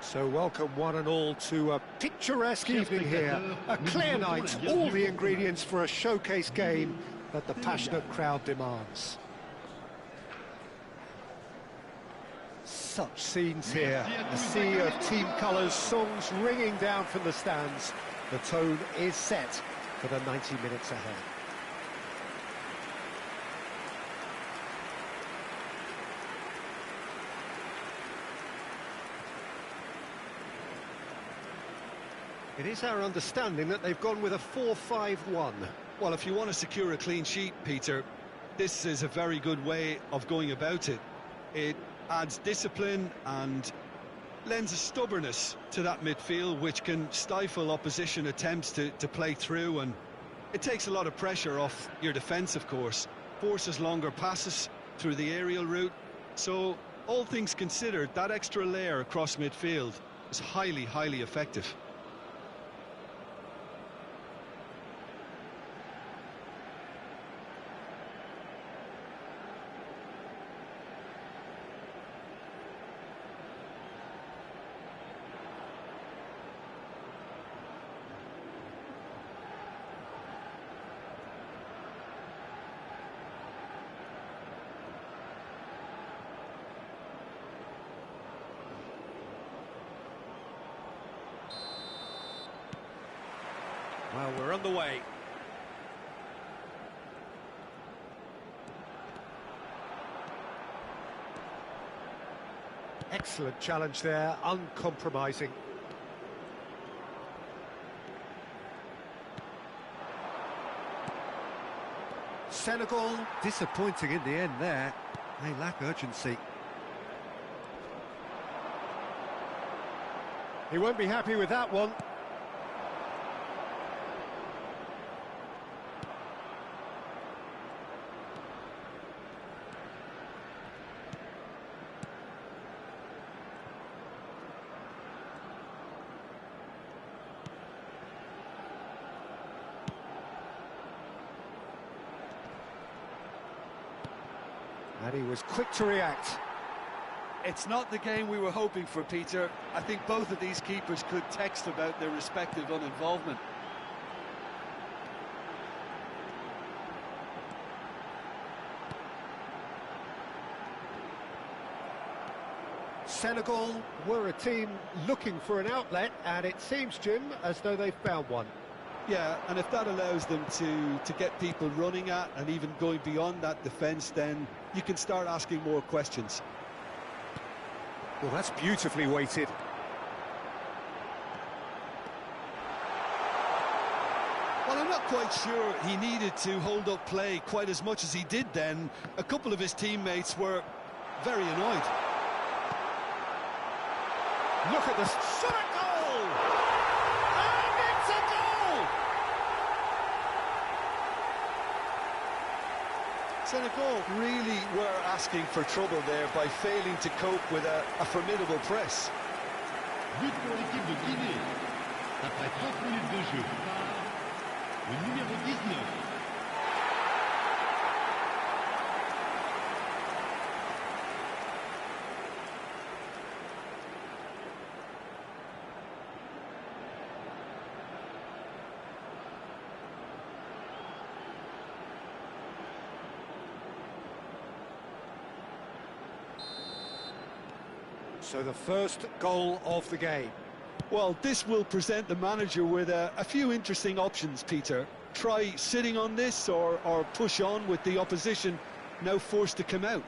So welcome one and all to a picturesque evening here. A clear night, all the ingredients for a showcase game that the passionate crowd demands. Such scenes here, a sea of team colours, songs ringing down from the stands. The tone is set for the 90 minutes ahead. It is our understanding that they've gone with a 4-5-1. Well, if you want to secure a clean sheet, Peter, this is a very good way of going about it. It adds discipline and lends a stubbornness to that midfield, which can stifle opposition attempts to play through, and it takes a lot of pressure off your defence, of course. Forces longer passes through the aerial route. So, all things considered, that extra layer across midfield is highly, highly effective. Well, we're on the way. Excellent challenge there, uncompromising. Senegal, disappointing in the end there. They lack urgency. He won't be happy with that one. And he was quick to react. It's not the game we were hoping for, Peter. I think both of these keepers could text about their respective uninvolvement. Senegal were a team looking for an outlet, and it seems, Jim, as though they've found one. Yeah, and if that allows them to get people running at and even going beyond that defence, then you can start asking more questions. Well, that's beautifully weighted. Well, I'm not quite sure he needed to hold up play quite as much as he did then. A couple of his teammates were very annoyed. Look at this shot at goal! And it's a goal! Senegal really were asking for trouble there by failing to cope with a formidable press. But pour l'équipe de Guinée. Après 30 minutes de jeu, le numéro 19. So the first goal of the game. Well, this will present the manager with a few interesting options, Peter. Try sitting on this or push on with the opposition now forced to come out.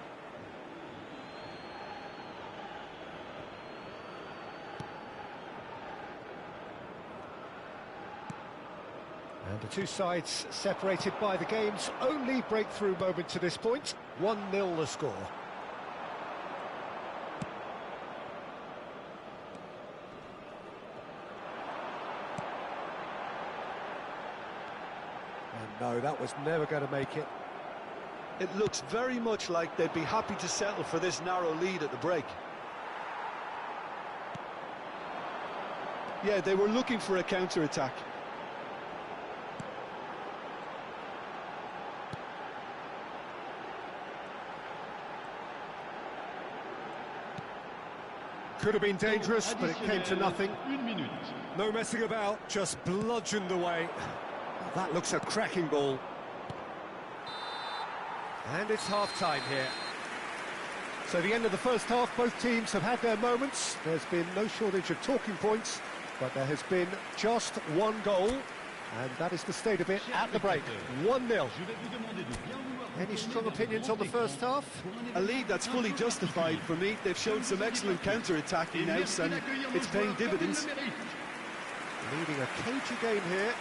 And the two sides separated by the game's only breakthrough moment to this point. 1-0 the score. And no, that was never going to make it. It looks very much like they'd be happy to settle for this narrow lead at the break. Yeah, they were looking for a counter-attack. Could have been dangerous, but it came to nothing. 1 minute. No messing about, just bludgeoned away. That looks a cracking ball. And it's half-time here. So the end of the first half, both teams have had their moments. There's been no shortage of talking points, but there has been just one goal, and that is the state of it at the break. 1-0. Any strong opinions on the first half? A lead that's fully justified for me. They've shown some excellent counter-attacking now, and it's paying dividends. Leading a cagey game here.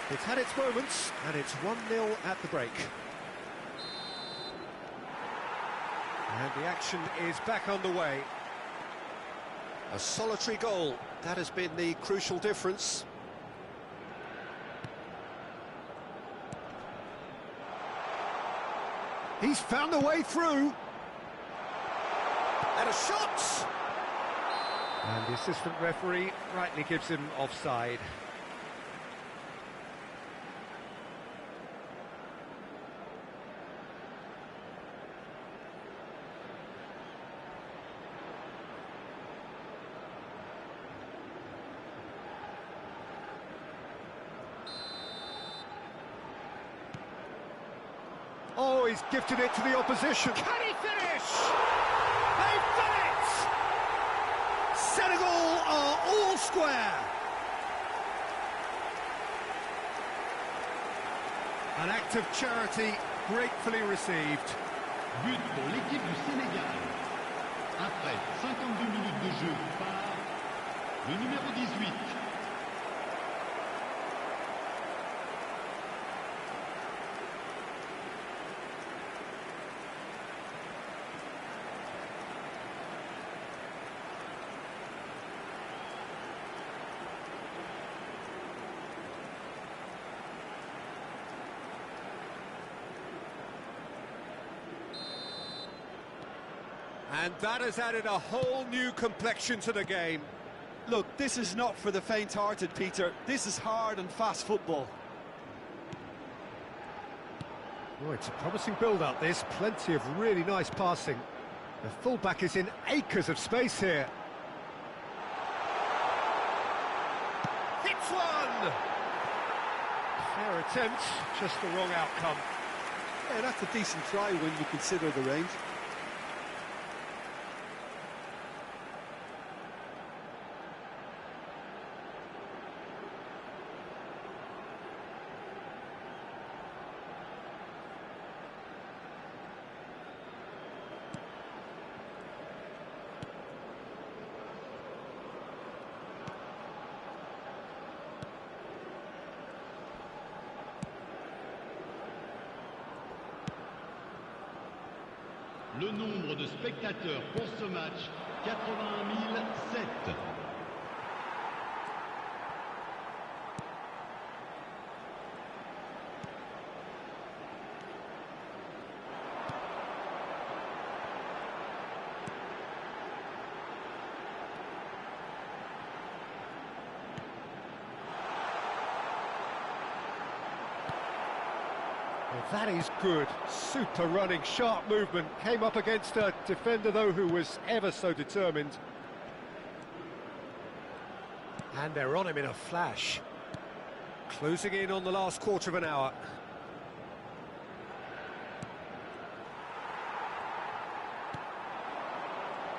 It's had its moments, and it's 1-0 at the break. And the action is back underway. A solitary goal, that has been the crucial difference. He's found a way through. And a shot! And the assistant referee rightly gives him offside. Oh, he's gifted it to the opposition. Can he finish? They've done it! Senegal are all square. An act of charity gratefully received. But pour l'équipe du Sénégal. Après 52 minutes de jeu par le numéro 18. And that has added a whole new complexion to the game. Look, this is not for the faint-hearted, Peter. This is hard and fast football. Oh, it's a promising build-up, this. Plenty of really nice passing. The fullback is in acres of space here. Hits one! Fair attempt, just the wrong outcome. Yeah, that's a decent try when you consider the range. Le nombre de spectateurs pour ce match, 81 007. That is good. Super running, sharp movement. Came up against a defender, though, who was ever so determined. And they're on him in a flash. Closing in on the last quarter of an hour.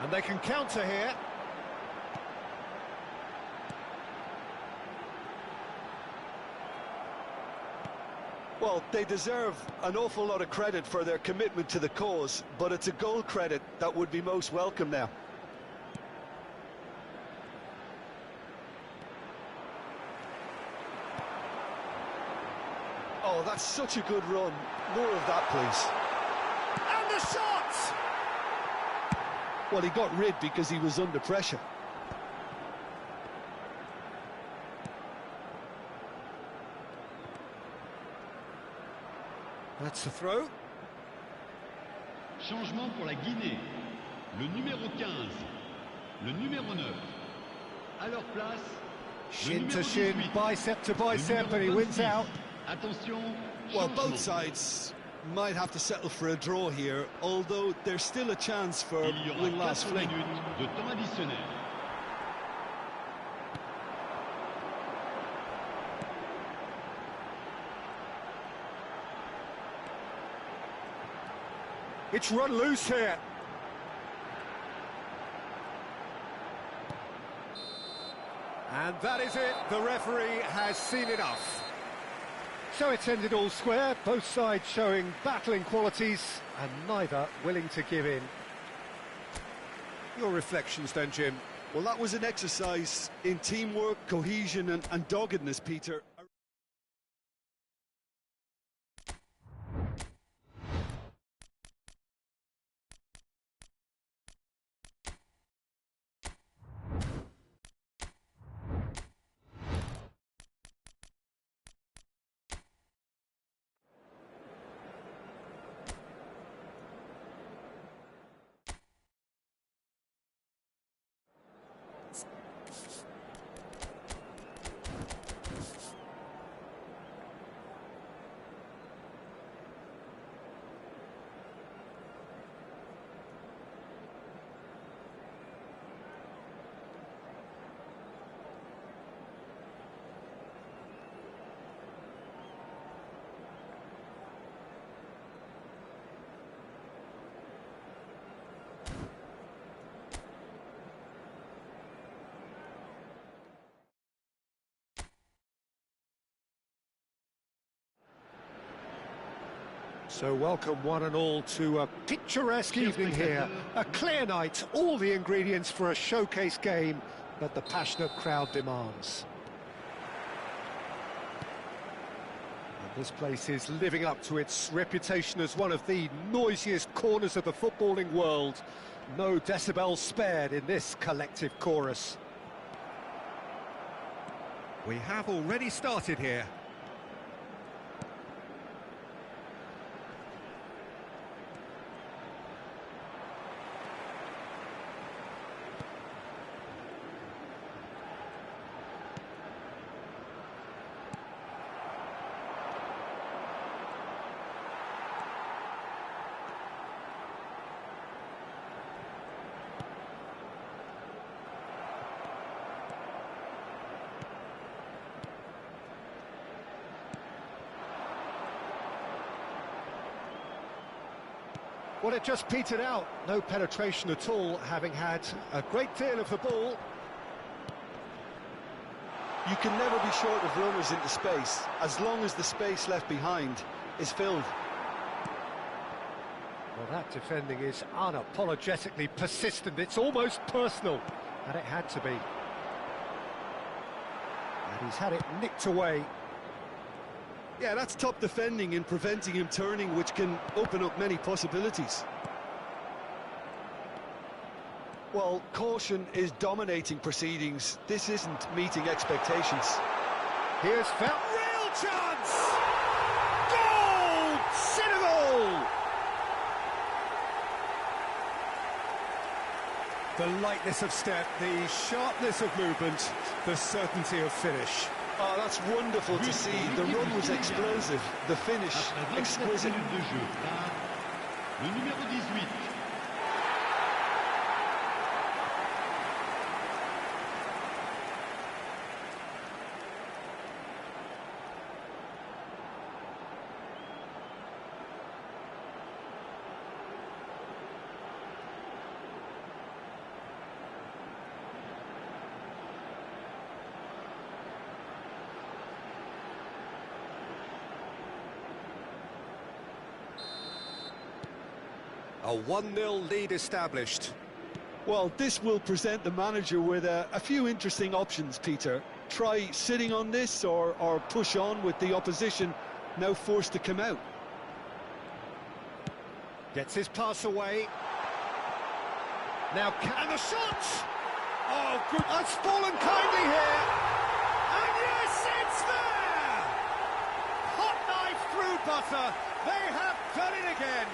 And they can counter here. Well, they deserve an awful lot of credit for their commitment to the cause, but it's a goal credit that would be most welcome now. Oh, that's such a good run. More of that, please. And the shot! Well, he got rid because he was under pressure. That's the throw. Changement pour la Guinée. Le numéro 15. Le numéro 9. À leur place, Shin to shin, bicep to bicep, and he wins out. Attention, Well, changement. both sides might have to settle for a draw here, although there's still a chance for Il y aura win-loss 4 fling. minutes de temps additionnel. It's run loose here. And that is it. The referee has seen enough. So it's ended all square, both sides showing battling qualities and neither willing to give in. Your reflections then, Jim? Well, that was an exercise in teamwork, cohesion and doggedness, Peter. So welcome one and all to a picturesque evening here. A clear night, all the ingredients for a showcase game that the passionate crowd demands. And this place is living up to its reputation as one of the noisiest corners of the footballing world. No decibels spared in this collective chorus. We have already started here. Well, it just petered out. No penetration at all, having had a great deal of the ball. You can never be short of runners into space, as long as the space left behind is filled. Well, that defending is unapologetically persistent. It's almost personal, and it had to be. And he's had it nicked away. Yeah, that's top defending and preventing him turning, which can open up many possibilities. Well, caution is dominating proceedings. This isn't meeting expectations. Here's felt real chance! Goal! Senegal! The lightness of step, the sharpness of movement, the certainty of finish. Oh, that's wonderful to see. The run was explosive, the finish exquisite. Le numéro 18. A 1-0 lead established. Well, this will present the manager with a few interesting options, Peter. Try sitting on this or push on with the opposition now forced to come out. Gets his pass away. Now, and the shot! Oh, good. That's fallen kindly here. And yes, it's there! Hot knife through butter. They have done it again.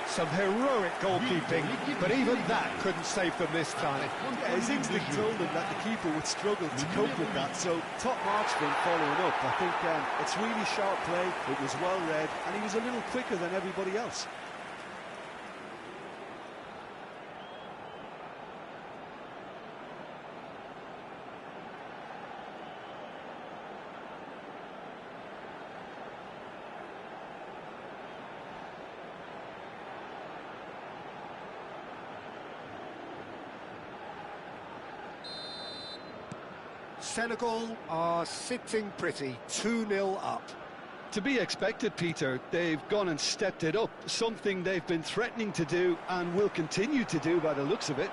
Some heroic goalkeeping, but even that couldn't save them this time. Yeah, his instinct told him that the keeper would struggle to cope with that, so top marks for him following up. I think it's really sharp play, it was well read, and he was a little quicker than everybody else. Senegal are sitting pretty, 2-0 up. To be expected, Peter. They've gone and stepped it up, something they've been threatening to do and will continue to do by the looks of it.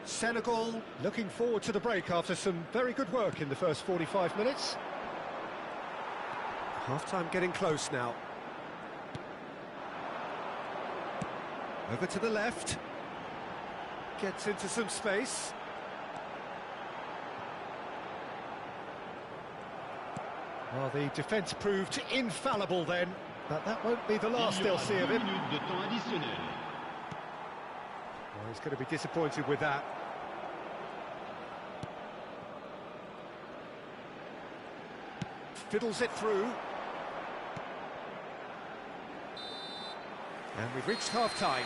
Senegal looking forward to the break after some very good work in the first 45 minutes. Half-time getting close now. Over to the left. Gets into some space. Well, the defence proved infallible then, but that won't be the last they'll see of him. Well, he's going to be disappointed with that. Fiddles it through. And we've reached half-time.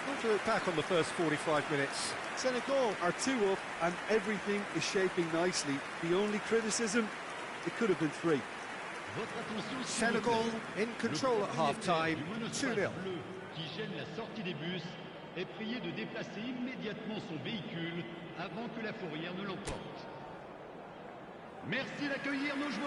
We'll do it back on the first 45 minutes. Senegal are 2 up and everything is shaping nicely. The only criticism, it could have been 3. Senegal in control at half-time, 2-0. Qui gêne la sortie des bus est prié de déplacer immédiatement son véhicule avant que la fourrière ne l'emporte. Merci d'accueillir nos joueurs.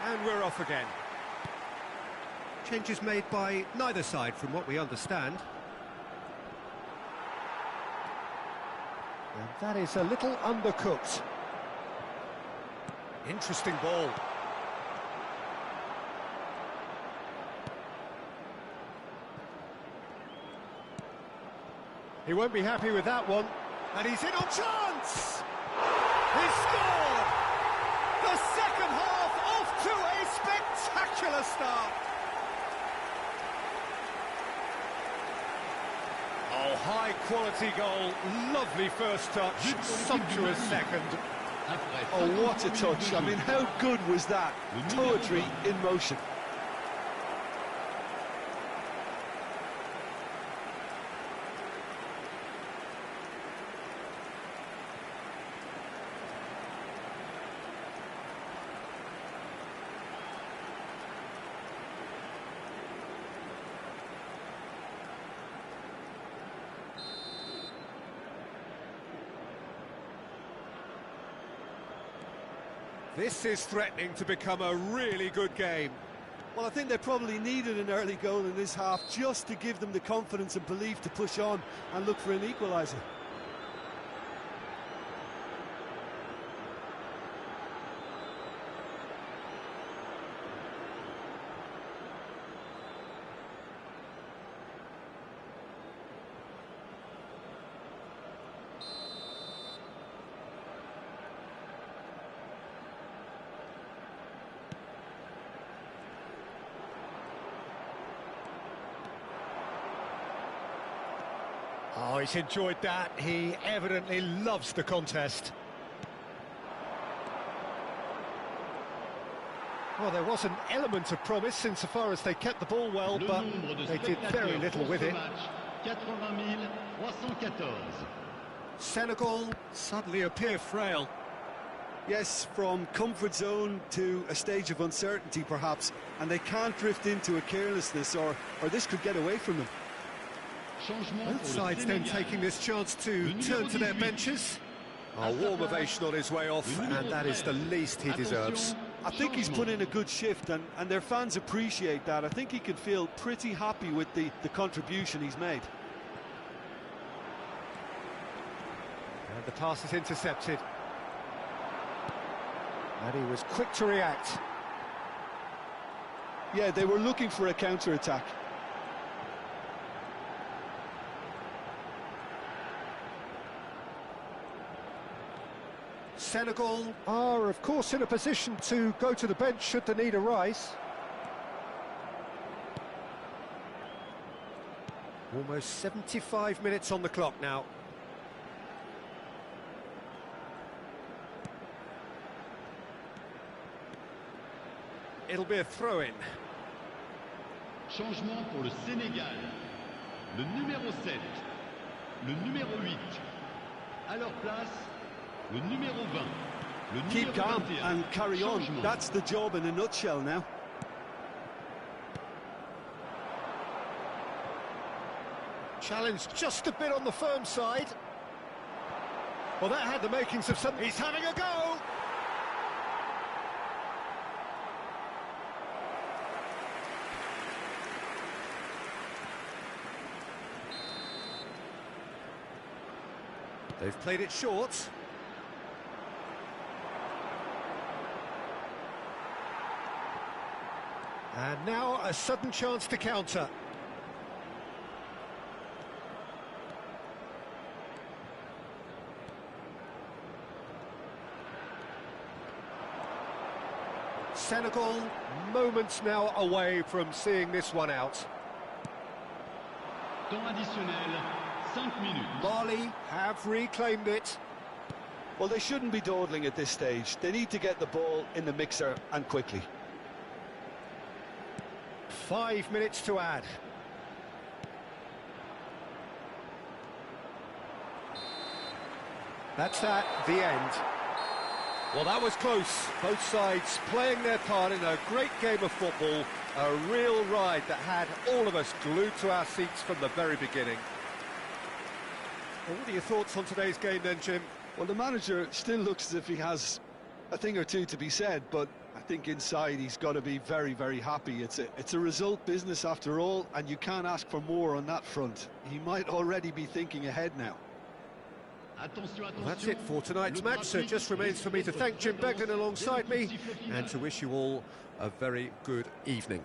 And we're off again. Changes made by neither side from what we understand. And that is a little undercooked. Interesting ball. He won't be happy with that one. And he's in on chance! He scored! The second half off to a spectacular start. Oh, high-quality goal, lovely first touch, sumptuous second. Oh, what a touch. I mean, how good was that? Poetry in motion. This is threatening to become a really good game. Well, I think they probably needed an early goal in this half just to give them the confidence and belief to push on and look for an equaliser. Oh, he's enjoyed that. He evidently loves the contest. Well, there was an element of promise insofar as they kept the ball well, but they did very little with it. 80,314. Senegal suddenly appear frail. Yes, from comfort zone to a stage of uncertainty, perhaps, and they can't drift into a carelessness, or this could get away from them. Both sides then taking this chance to turn to their benches. A warm ovation on his way off, and that is the least he deserves. I think he's put in a good shift, and their fans appreciate that. I think he can feel pretty happy with the contribution he's made. And the pass is intercepted. And he was quick to react. Yeah, they were looking for a counter-attack. Senegal are, of course, in a position to go to the bench should the need arise. Almost 75 minutes on the clock now. It'll be a throw-in. Changement pour le Sénégal. Le numéro 7, le numéro 8. À leur place, le numéro 20. Le Keep numéro calm 21. and carry on. Changement. That's the job in a nutshell now. Challenge just a bit on the firm side. Well, that had the makings of something. He's having a go! They've played it short. And now a sudden chance to counter. Senegal moments now away from seeing this one out. Temps additionnel, 5 minutes. Mali have reclaimed it. Well, they shouldn't be dawdling at this stage. They need to get the ball in the mixer and quickly. 5 minutes to add. That's that, the end. Well, that was close. Both sides playing their part in a great game of football. A real ride that had all of us glued to our seats from the very beginning. Well, what are your thoughts on today's game then, Jim? Well, the manager still looks as if he has a thing or two to be said, but I think inside he's got to be very, very happy. It's a result business after all, and you can't ask for more on that front. He might already be thinking ahead now. Well, that's it for tonight's match, so it just remains for me to thank Jim Beglin alongside me and to wish you all a very good evening.